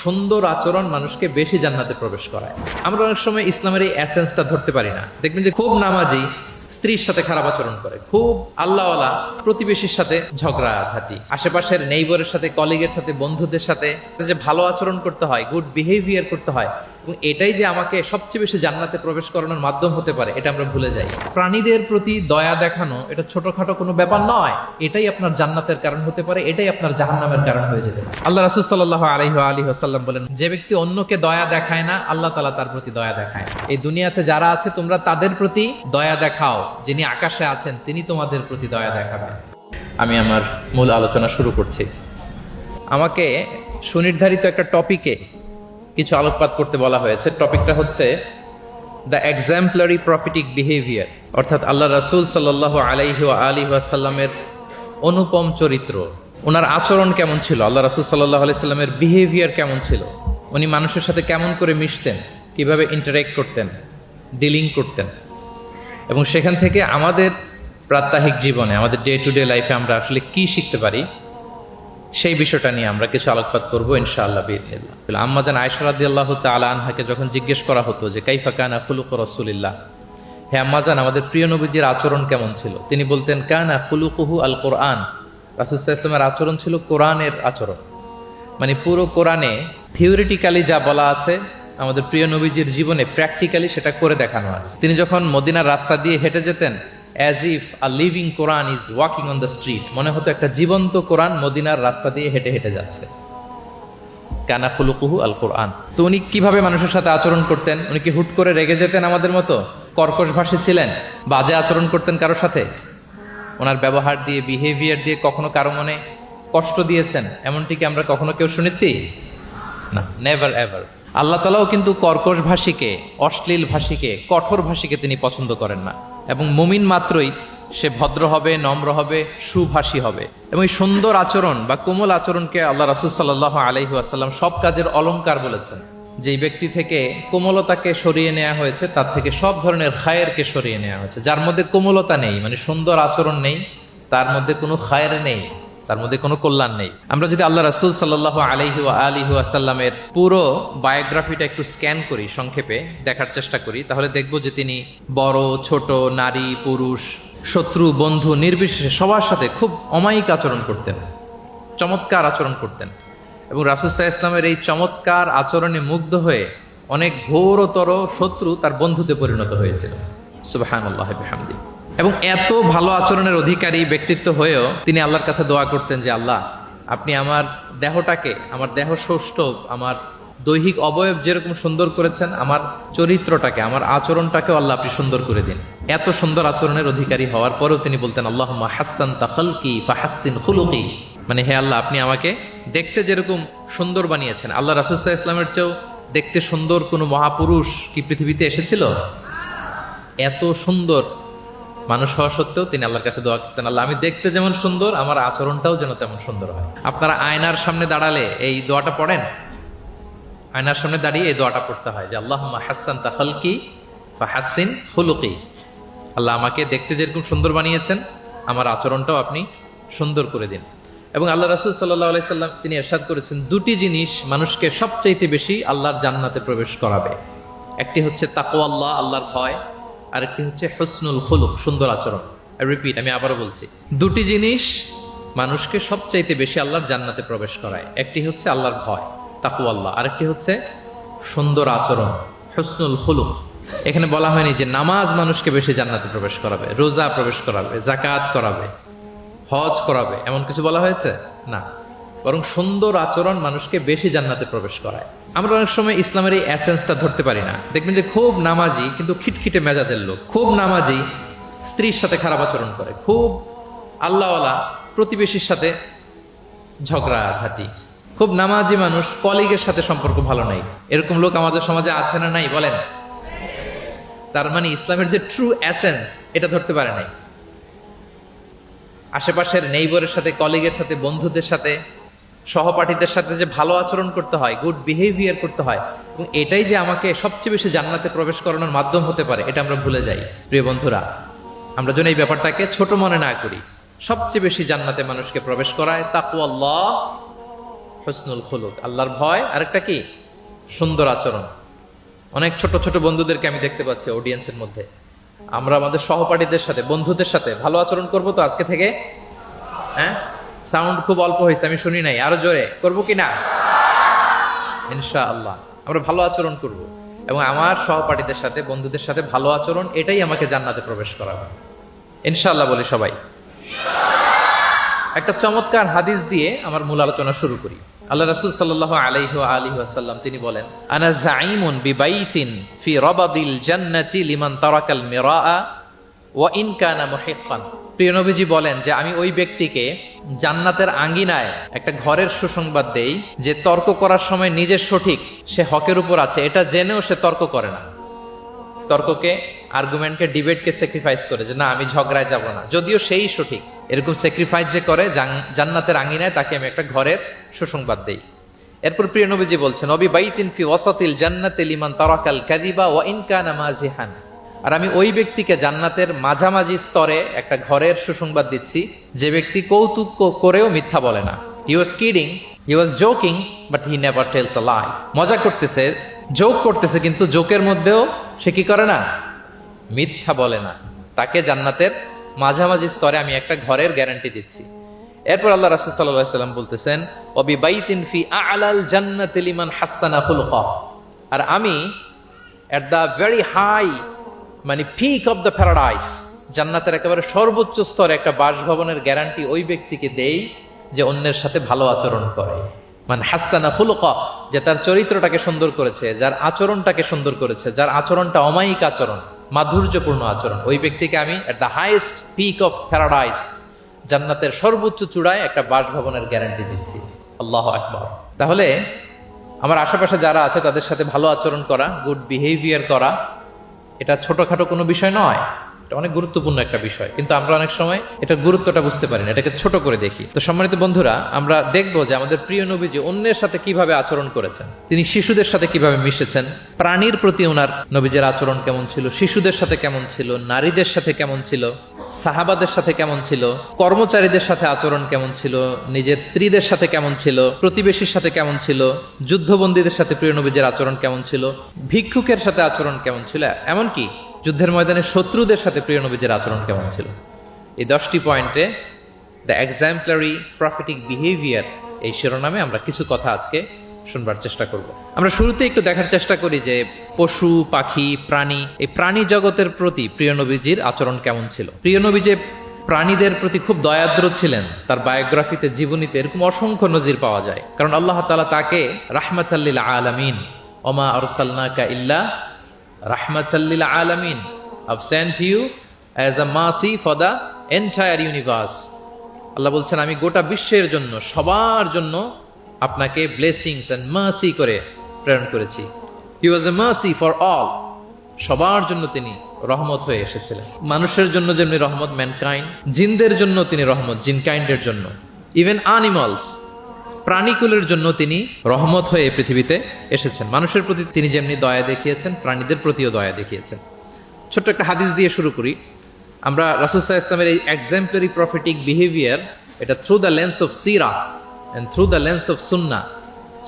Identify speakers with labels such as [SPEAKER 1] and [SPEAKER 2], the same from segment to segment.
[SPEAKER 1] সুন্দর আচরণ মানুষকে বেশি জান্নাতে প্রবেশ করায়। আমরা অনেক সময় ইসলামের এই এসেন্সটা ধরতে পারি না। দেখবেন যে খুব নামাজি স্ত্রীর সাথে খারাপ আচরণ করে, খুব আল্লাহওয়ালা প্রতিবেশীর সাথে ঝগড়াঝাটি, আশেপাশের নেইবরের সাথে, কলিগের সাথে, বন্ধুদের সাথে যে ভালো আচরণ করতে হয়, গুড বিহেভিয়ার করতে হয়, এবং এটাই যে আমাকে সবচেয়ে বেশি জান্নাতে প্রবেশ করানোর মাধ্যম হতে পারে, এটা আমরা ভুলে যাই। প্রাণীদের প্রতি দয়া দেখানো এটা ছোটখাটো কোনো ব্যাপার নয়, এটাই আপনার জান্নাতের কারণ হতে পারে, এটাই আপনার জাহান্নামের কারণ হয়ে যেতে পারে। আল্লাহ রাসূল সাল্লাল্লাহু আলাইহি ওয়াসাল্লাম বলেন, যে ব্যক্তি অন্যকে দয়া দেখায় না, আল্লাহ তাআলা তার প্রতি দয়া দেখায়। এই দুনিয়াতে যারা আছে তোমরা তাদের প্রতি দয়া দেখাও, যিনি আকাশে আছেন তিনি তোমাদের প্রতি দয়া দেখাবেন। আমি আমার মূল আলোচনা শুরু করছি। আমাকে সুনির্ধারিত একটা টপিকে কিছু আলোকপাত করতে বলা হয়েছে। টপিকটা হচ্ছে দ্য এক্সাম্পলারি প্রফিটিক বিহেভিয়ার, অর্থাৎ আল্লাহ রাসূল সাল্লাল্লাহু আলাইহি ওয়াসাল্লামের অনুপম চরিত্র। ওনার আচরণ কেমন ছিল, আল্লাহ রাসূল সাল্লাল্লাহু আলাইহি সাল্লামের বিহেভিয়ার কেমন ছিল, উনি মানুষের সাথে কেমন করে মিশতেন, কিভাবে ইন্টারেক্ট করতেন, ডিলিং করতেন, এবং সেখান থেকে আমাদের প্রাত্যহিক জীবনে, আমাদের ডে টু ডে লাইফে আমরা আসলে কি শিখতে পারি, সেই বিষয়টা নিয়ে আমরা কিছু আলোকপাত করবো ইনশাআল্লাহ বিইজনিল্লাহ। আম্মা জান আয়েশা রাদিয়াল্লাহু তাআলা আনহাকে যখন জিজ্ঞেস করা হতো যে কাইফা কানা খুলুকু রাসূলিল্লাহ, হে আম্মা জান আমাদের প্রিয় নবীজির আচরণ কেমন ছিল, তিনি বলতেন কানা খুলুকুহু আল কোরআন, রাসূল সাল্লাল্লাহু আলাইহি ওয়াসাল্লামের আচরণ ছিল কোরআনের আচরণ। মানে পুরো কোরআনে থিওরিটিক্যালি যা বলা আছে আমাদের প্রিয় নবীজির জীবনে প্র্যাকটিক্যালি সেটা করে দেখানো আছে। তিনি যখন মদিনার রাস্তা দিয়ে হেঁটে যেতেন, as if a living Quran is walking on the street, মনে হতো একটা জীবন্ত কোরআন মদিনার রাস্তা দিয়ে হেঁটে হেঁটে যাচ্ছে। কানা খুলুকুহু আল কোরআন। তো উনি কিভাবে মানুষের সাথে আচরণ করতেন? উনি কি হুট করে রেগে যেতেন আমাদের মতো? কর্কশ ভাষী ছিলেন? বাজে আচরণ করতেন কারোর সাথে? ওনার ব্যবহার দিয়ে, বিহেভিয়ার দিয়ে কখনো কারো মনে কষ্ট দিয়েছেন এমনটি কি আমরা কখনো কেউ শুনেছি? না, নেভার এভার। আল্লাহ তাআলাও কিন্তু কর্কশ ভাষীকে, অশ্লীল ভাষীকে, কঠোর ভাষীকে তিনি পছন্দ করেন না। এবং মুমিন মাত্রই সে ভদ্র হবে, নম্র হবে, সুভাষী হবে। এবং এই সুন্দর আচরণ বা কোমল আচরণকে আল্লাহ রাসূল সাল্লাল্লাহু আলাইহি ওয়াসাল্লাম সব কাজের অলংকার বলেছেন। যেই ব্যক্তি থেকে কোমলতাকে সরিয়ে নেওয়া হয়েছে তার থেকে সব ধরনের খায়েরকে সরিয়ে নেওয়া হয়েছে। যার মধ্যে কোমলতা নেই, মানে সুন্দর আচরণ নেই, তার মধ্যে কোনো খায়ের নেই, তার মধ্যে কোনো কল্যাণ নেই। আমরা যদি আল্লাহ রাসূল সাল্লাল্লাহু আলাইহি ওয়াসাল্লামের পুরো বায়োগ্রাফিটা একটু স্ক্যান করি, সংক্ষেপে দেখার চেষ্টা করি, তাহলে দেখব যে তিনি বড় ছোট, নারী পুরুষ, শত্রু বন্ধু নির্বিশেষে সবার সাথে খুব অমায়িক আচরণ করতেন, চমৎকার আচরণ করতেন। এবং রাসূল সাল্লাল্লাহু আলাইহি ওয়াসাল্লামের এই চমৎকার আচরণে মুগ্ধ হয়ে অনেক ঘোরতর শত্রু তার বন্ধুতে পরিণত হয়েছিল। সুবহানাল্লাহি ওয়া বিহামদিহি। এবং এত ভালো আচরণের অধিকারী ব্যক্তিত্ব হয়েও তিনি আল্লাহর কাছে দোয়া করতেন যে আল্লাহ, আপনি আমার দেহটাকে, আমার দেহ সৌষ্ঠব, আমার দৈহিক অবয়ব যেরকম সুন্দর করেছেন, আমার চরিত্রটাকে, আমার আচরণটাকেও আল্লাহ আপনি সুন্দর করে দিন। এত সুন্দর আচরণের অধিকারী হওয়ার পরেও তিনি বলতেন আল্লাহুম্মা হাসসানতা খালকি ফাহাসসিন খুলুকি, মানে হে আল্লাহ, আপনি আমাকে দেখতে যেরকম সুন্দর বানিয়েছেন। আল্লাহ রাসূল সাল্লাল্লাহু আলাইহি ওয়াসাল্লামের চেয়েও দেখতে সুন্দর কোনো মহাপুরুষ কি পৃথিবীতে এসেছিল? এত সুন্দর মানুষ হওয়া সত্ত্বেও তিনি আল্লাহর কাছে দোয়া করতেন, আল্লাহ আমি দেখতে যেমন সুন্দর, আমার আচরণটাও যেন তেমন সুন্দর হয়। আপনারা আয়নার সামনে দাঁড়ালে এই দোয়াটা পড়েন? আয়নার সামনে দাঁড়িয়ে এই দোয়াটা পড়তে হয় যে আল্লাহুম্মা হাসসানতা খালকি ফাহাসসিন খুলুকি, আল্লাহ আমাকে দেখতে যেরকম সুন্দর বানিয়েছেন, আমার আচরণটাও আপনি সুন্দর করে দিন। এবং আল্লাহ রাসূল সাল্লাল্লাহু আলাইহি সাল্লাম তিনি ইরশাদ করেছেন, দুটি জিনিস মানুষকে সবচাইতে বেশি আল্লাহর জান্নাতে প্রবেশ করাবে। একটি হচ্ছে তাকওয়াল্লাহ, আল্লাহর ভয়, আরেকটি হচ্ছে হুসনুল খুলুক, সুন্দর আচরণ। রিপিট, আমি আবারও বলছি, দুটি জিনিস মানুষকে সবচাইতে বেশি আল্লাহর জান্নাতে প্রবেশ করায়। একটি হচ্ছে আল্লাহর ভয়, তাকওয়াল্লাহ, আরেকটি হচ্ছে সুন্দর আচরণ, হুসনুল খুলুক। এখানে বলা হয়নি যে নামাজ মানুষকে বেশি জান্নাতে প্রবেশ করাবে, রোজা প্রবেশ করাবে, যাকাত করাবে, হজ করাবে, এমন কিছু বলা হয়েছে না, বরং সুন্দর আচরণ মানুষকে বেশি জান্নাতে প্রবেশ করায়। আমরা অনেক সময় ইসলামের এই এসেন্সটা ধরতে পারি না। দেখবেন যে খুব নামাজি কিন্তু খিটখিটে মেজাজের লোক, খুব নামাজি স্ত্রীর সাথে খারাপ আচরণ করে, খুব আল্লাহওয়ালা প্রতিবেশীর সাথে ঝগড়াঝাটি, খুব নামাজি মানুষ কলিগের সাথে সম্পর্ক ভালো নাই। এরকম লোক আমাদের সমাজে আছে না নাই বলেন? তার মানে ইসলামের যে ট্রু এসেন্স এটা ধরতে পারে নাই। আশেপাশের নেইবরের সাথে, কলিগের সাথে, বন্ধুদের সাথে, সহপাঠীদের সাথে যে ভালো আচরণ করতে হয়, গুড বিহেভিয়ার করতে হয়, এবং এটাই যে আমাকে সবচেয়ে বেশি জান্নাতে প্রবেশ করানোর মাধ্যম হতে পারে, এটা আমরা ভুলে যাই। প্রিয় বন্ধুরা, আমরা যেন এই ব্যাপারটাকে ছোট মনে না করি। সবচেয়ে বেশি জান্নাতে মানুষকে প্রবেশ করায় তাকওয়াল্লাহ হুসনুল খুলুক, আল্লাহর ভয়, আরেকটা কি সুন্দর আচরণ। অনেক ছোট ছোট বন্ধুদেরকে আমি দেখতে পাচ্ছি অডিয়েন্সের মধ্যে, আমরা আমাদের সহপাঠীদের সাথে বন্ধুদের সাথে ভালো আচরণ করব তো আজকে থেকে। হ্যাঁ, সাউন্ড খুব অল্প হয়েছে, আমি শুনি নাই, আরো জোরে করবো কিনা? ইনশাআল্লাহ আমরা ভালো আচরণ করব, এবং আমার সহপাঠীদের সাথে বন্ধুদের সাথে ভালো আচরণ, এটাই আমাকে জান্নাতে প্রবেশ করাবে ইনশাআল্লাহ বলি সবাই। একটা চমৎকার হাদিস দিয়ে আমার মূল আলোচনা শুরু করি। আল্লাহ রাসূল সাল্লাল্লাহু আলাইহি ওয়া আলিহি ওয়াসাল্লাম তিনি বলেন, আনা যাঈমুন বিবাইতিন ফি রাবাদিল জান্নাতি লিমান তারাকাল মিরাআ ওয়া ইন কানা মুহিক্কান। প্রিয় নবীজি বলেন যে আমি ওই ব্যক্তিকে জান্নাতের আঙ্গিনায় একটা ঘরের সুসংবাদ দেই যে তর্ক করার সময় নিজের সঠিক, সে হকের উপর আছে, এটা জেনেও সে তর্ক করে না। তর্ককে, আর্গুমেন্টকে, ডিবেটকে স্যাক্রিফাইস করে যে না আমি ঝগড়ায় যাব না, যদিও সেই সঠিক, এরকম স্যাক্রিফাইস যে করে জান্নাতের আঙ্গিনায় তাকে আমি একটা ঘরের সুসংবাদ দেই। এরপর প্রিয় নবীজি বলছেন, অবি বাইতিন ফি ওয়াসাতিল জান্নাতি লিমান তারাকাল কাযিবা ওয়া ইন কানা মাজিহান। আর আমি ওই ব্যক্তিকে জান্নাতের মাঝামাঝি স্তরে একটা ঘরের সুসংবাদ দিচ্ছি যে ব্যক্তি কৌতুক করেও মিথ্যা বলে না। He was kidding, he was joking, but he never tells a lie. মজা করতেছে, জোক করতেছে, কিন্তু জোকের মধ্যেও সে কি করে না? মিথ্যা বলে না। তাকে জান্নাতের মাঝামাঝি স্তরে আমি একটা ঘরের গ্যারান্টি দিচ্ছি। এরপর আল্লাহ রাসূল সাল্লাল্লাহু আলাইহি ওয়াসাল্লাম বলতেছেন, ওয়াবি বাইতিন ফি আ'লাল জান্নাতি লিমান হাসানা খুলুকা। আর আমি এট দ্য ভেরি হাই, মানে পিক অফ দ্য প্যারাডাইস, জান্নাতের একেবারে সর্বোচ্চ স্তরে একটা বাসভবনের গ্যারান্টি ওই ব্যক্তিকে দেই যে অন্যের সাথে ভালো আচরণ করে। মানে হাসানা খুলুকা, যে তার চরিত্রটাকে সুন্দর করেছে, যার আচরণটাকে সুন্দর করেছে, যার আচরণটা অমায়িক আচরণ, মাধুর্যপূর্ণ আচরণ, ওই ব্যক্তিকে আমি at the highest peak of paradise, জান্নাতের সর্বোচ্চ চূড়ায় একটা বাসভবনের গ্যারান্টি দিচ্ছি। আল্লাহু আকবার। তাহলে আমার আশেপাশে যারা আছে তাদের সাথে ভালো আচরণ করা, গুড বিহেভিয়ার করা, এটা ছোটখাটো কোনো বিষয় নয়, এটা অনেক গুরুত্বপূর্ণ একটা বিষয়, কিন্তু আমরা অনেক সময় এটার গুরুত্বটা বুঝতে পারি না, এটাকে ছোট করে দেখি। তো সম্মানিত বন্ধুরা, আমরা দেখবো যে আমাদের প্রিয় নবীজি অন্যের সাথে কিভাবে আচরণ করেছেন। তিনি শিশুদের সাথে কিভাবে মিশেছেন, প্রাণীর প্রতি ওনার নবীজের আচরণ কেমন ছিল, শিশুদের সাথে কেমন ছিল, নারীদের সাথে কেমন ছিল, সাহাবাদের সাথে কেমন ছিল, কর্মচারীদের সাথে আচরণ কেমন ছিল, নিজের স্ত্রীদের সাথে কেমন ছিল, প্রতিবেশীর সাথে কেমন ছিল, যুদ্ধবন্দীদের সাথে প্রিয় নবীজের আচরণ কেমন ছিল, ভিক্ষুকের সাথে আচরণ কেমন ছিল, এমনকি যুদ্ধের ময়দানে শত্রুদের সাথে প্রিয় নবীজের আচরণ কেমন ছিল। এই 10টি পয়েন্টে দ্য এক্সাম্পলারি প্রফেটিক বিহেভিয়ার এই শিরোনামে আমরা কিছু কথা আজকে শুনবার চেষ্টা করব। আমরা শুরুতে একটু দেখার চেষ্টা করি যে পশু, পাখি, প্রাণী, এই প্রাণী জগতের প্রতি প্রিয় নবীজির আচরণ কেমন ছিল। প্রিয় নবী যে প্রাণীদের প্রতি খুব দয়াদ্র ছিলেন, তার বায়োগ্রাফিতে, জীবনীতে এরকম অসংখ্য নজির পাওয়া যায়। কারণ আল্লাহ তাআলা তাকে রাহমাতাল লিল আলামিন, ওমা আরসালনাকা ইল্লা রাহমাতাল লিল আলামিন, I've sent you as a mercy for the entire universe। আল্লাহ বলছেন আমি গোটা বিশ্বের জন্য, সবার জন্য আপনাকে ব্লেসিংস এন্ড মার্সি করে প্রেরণ করেছি। He was a mercy for all, সবার জন্য তিনি রহমত হয়ে এসেছিলেন। মানুষের জন্য যেমনি রহমত, ম্যানকাইন্ড, জিনদের জন্য তিনি রহমত, জিনকাইন্ডের জন্য, ইভেন অ্যানিমালস, প্রাণীকুলের জন্য তিনি রহমত হয়ে পৃথিবীতে এসেছেন। মানুষের প্রতি তিনি যেমনি দয়া দেখিয়েছেন, প্রাণীদের প্রতিও দয়া দেখিয়েছেন। ছোট্ট একটা হাদিস দিয়ে শুরু করি। আমরা রাসূল সাল্লাল্লাহু আলাইহি ওয়াসাল্লামের এই এক্সাম্পলারি প্রফেটিক বিহেভিয়ার, এটা থ্রু দ্য লেন্স অফ সিরা and through the lens of সুন্নাহ,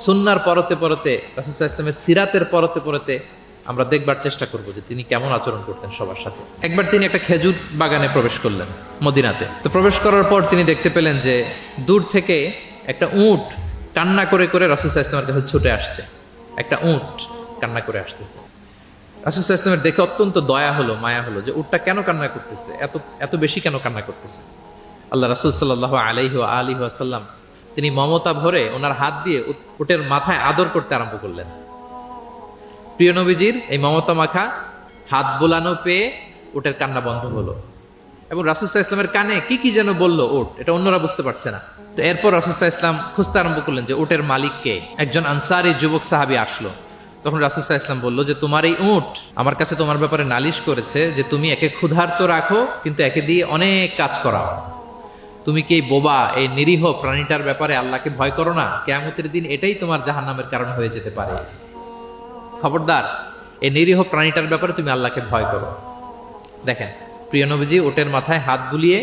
[SPEAKER 1] সুন্নাহর পরতে পরতে, রাসূল সাল্লাল্লাহু আলাইহি ওয়াসাল্লামের সিরাতের পরতে পরতে আমরা দেখবার চেষ্টা করব যে তিনি কেমন আচরণ করতেন সবার সাথে। একবার তিনি একটা খেজুর বাগানে প্রবেশ করলেন মদিনাতে। তো প্রবেশ করার পর তিনি দেখতে পেলেন যে দূর থেকে একটা উট কান্না করে করে রাসূল সাল্লাল্লাহু আলাইহি ওয়াসাল্লামের কাছে ছুটে আসছে। একটা উট কান্না করে আসতেছে। রাসূল সাল্লাল্লাহু আলাইহি ওয়াসাল্লামের দেখে অত্যন্ত দয়া হলো, মায়া হলো যে উটটা কেন কান্না করতেছে, এত বেশি কেন কান্না করতেছে। আল্লাহ রাসূল সাল্লাল্লাহু আলাইহি ওয়াসাল্লাম তিনি মমতা ভরে ওনার হাত দিয়ে উটের মাথায় আদর করতে আরম্ভ করলেন। প্রিয় নবীজির এই মমতা মাখা হাত বোলানো পেয়ে উটের কান্না বন্ধ হলো, এবং রাসূল সাল্লাল্লাহু আলাইহি ওয়াসাল্লামের কানে কি কি যেন বললো উট, এটা অন্যরা বুঝতে পারছে না। তো এরপর রাসূল সাল্লাল্লাহু আলাইহি ওয়াসাল্লাম খুঁজতে আরম্ভ করলেন যে উটের মালিক কে। একজন আনসারী যুবক সাহাবী আসলো। তখন রাসূল সাল্লাল্লাহু আলাইহি ওয়াসাল্লাম বললো যে তোমার এই উট আমার কাছে তোমার ব্যাপারে নালিশ করেছে যে তুমি একে ক্ষুধার্ত রাখো, কিন্তু একে দিয়ে অনেক কাজ করাও। তুমি কি এই বোবা, এই নিরীহ প্রাণীটার ব্যাপারে আল্লাহকে ভয় করো না? কিয়ামতের দিন এটাই তোমার জাহান্নামের কারণ হয়ে যেতে পারে। খবরদার, এই নিরীহ প্রাণীটার ব্যাপারে তুমি আল্লাহকে ভয় করো। দেখেন, প্রিয় নবীজি উটের মাথায় হাত বুলিয়ে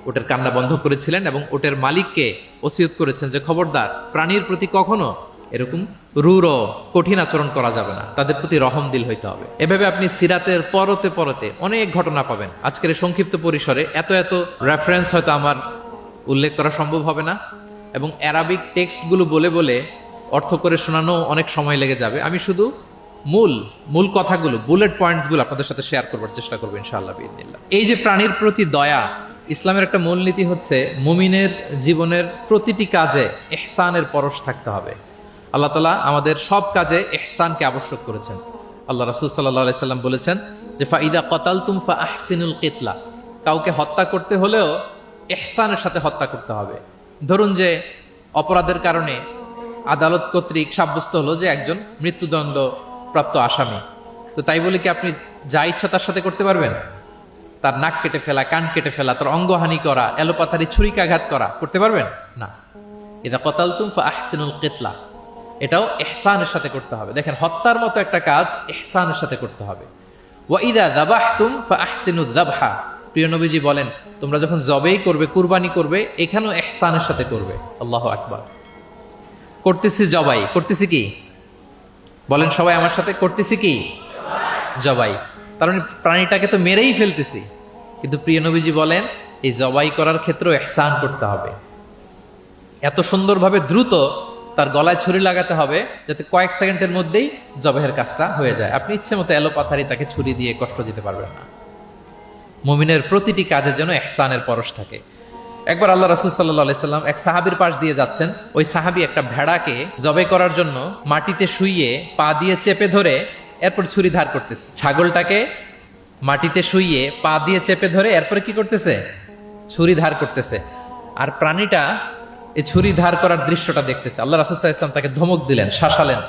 [SPEAKER 1] ওটের কান্না বন্ধ করেছিলেন এবং ওটের মালিককে ওসিয়ত করেছেন যে খবরদার প্রাণীর প্রতি কখনো এরকম রূঢ় কঠিন আচরণ করা যাবে না, তাদের প্রতি রহম দিল হইতে হবে। এভাবে আপনি সিরাতের পরতে পরতে অনেক ঘটনা পাবেন। আজকের এই সংক্ষিপ্ত পরিসরে এত এত রেফারেন্স হয়তো আমার উল্লেখ করা সম্ভব হবে না, এবং অ্যারাবিক টেক্সটগুলো বলে বলে অর্থ করে শোনানো অনেক সময় লেগে যাবে। আমি শুধু মূল কথাগুলো, বুলেট পয়েন্টসগুলো আপনাদের সাথে শেয়ার করবার চেষ্টা করবো ইনশাআল্লাহ বিইذনিল্লাহ। এই যে প্রাণীর প্রতি দয়া, ইসলামের একটা মূলনীতি হচ্ছে মুমিনের জীবনের প্রতিটি কাজে ইহসানের পরশ থাকতে হবে। আল্লাহ তাআলা আমাদের সব কাজে ইহসানকে আবশ্যক করেছেন। আল্লাহ রাসূল সাল্লাল্লাহু আলাইহি সাল্লাম বলেছেন যে ফাইদা কাতালতুম ফাআহসিনুল কিতলা, কাউকে হত্যা করতে হলেও ইহসানের সাথে হত্যা করতে হবে। ধরুন যে অপরাধের কারণে আদালত কর্তৃক সাব্যস্ত হলো যে একজন মৃত্যুদণ্ড প্রাপ্ত আসামি, তো তাই বলে কি আপনি যা ইচ্ছা তার সাথে করতে পারবেন? তার নাক কেটে ফেলা, কান কেটে ফেলা, তার অঙ্গহানি করা, এলোপাথারি ছুরিকাঘাত করা করতে পারবেন না। ইদা কাতালতুম ফাআহসিনুল কিতলা, এটাও ইহসানের সাথে করতে হবে। দেখেন, হত্যার মতো একটা কাজ ইহসানের সাথে করতে হবে। ওয়া ইদা যাবাহতুম ফাআহসিনুয যাবহা, প্রিয় নবীজি বলেন তোমরা যখন জবেই করবে, কুরবানি করবে, এখানেও ইহসানের সাথে করবে। আল্লাহু আকবার। করতেছি জবাই, করতেছি কি? বলেন সবাই আমার সাথে, করতেছি কি? জবাই। তার মানে প্রাণীটাকে তো মেরেই ফেলতেছি, কিন্তু প্রিয় নবীজি বলেন এই জবাই করার ক্ষেত্রেও ইহসান করতে হবে। এত সুন্দরভাবে দ্রুত তার গলায় ছুরি লাগাতে হবে যাতে কয়েক সেকেন্ডের মধ্যেই জবাইয়ের কাজটা হয়ে যায়। আপনি ইচ্ছে মতো এলোপাথারি তাকে ছুরি দিয়ে কষ্ট দিতে পারবেন না। মুমিনের প্রতিটি কাজের জন্য ইহসানের পরশ থাকে। একবার আল্লাহ রাসূল সাল্লাল্লাহু আলাইহি সাল্লাম এক সাহাবীর পাশ দিয়ে যাচ্ছেন। ওই সাহাবী একটা ভেড়াকে জবাই করার জন্য মাটিতে শুইয়ে পা দিয়ে চেপে ধরে এরপর ছুরি ধার করতেছে। ছাগলটাকে মাটিতে শুইয়ে পা দিয়ে চেপে ধরে এরপরে কি করতেছে? ছুরি ধার করতেছে। আর প্রাণীটা এই ছুরি ধার করার দৃশ্যটা দেখতেছে। আল্লাহ রাসূল সাল্লাল্লাহু আলাইহি ওয়াসাল্লাম তাকে ধমক দিলেন, শাসালেন,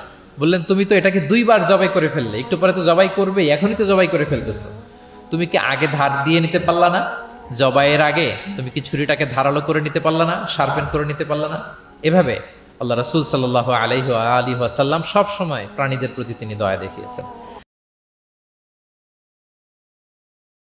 [SPEAKER 1] বললেন তুমি তো এটাকে 2 বার জবাই করে ফেললে, একটু পরে তো জবাই করবেই, এখনই তো জবাই করে ফেলতেছো, তুমি কি আগে ধার দিয়ে নিতে পারলা না? জবাইয়ের আগে তুমি কি ছুরিটাকে ধারালো করে নিতে পারলা না? শার্পেন করে নিতে পারলা না? এভাবে আল্লাহ রাসূল সাল্লাল্লাহু আলাইহি ওয়া আলিহি ওয়াসাল্লাম সব সময় প্রাণীদের প্রতি তিনি দয়া দেখিয়েছেন।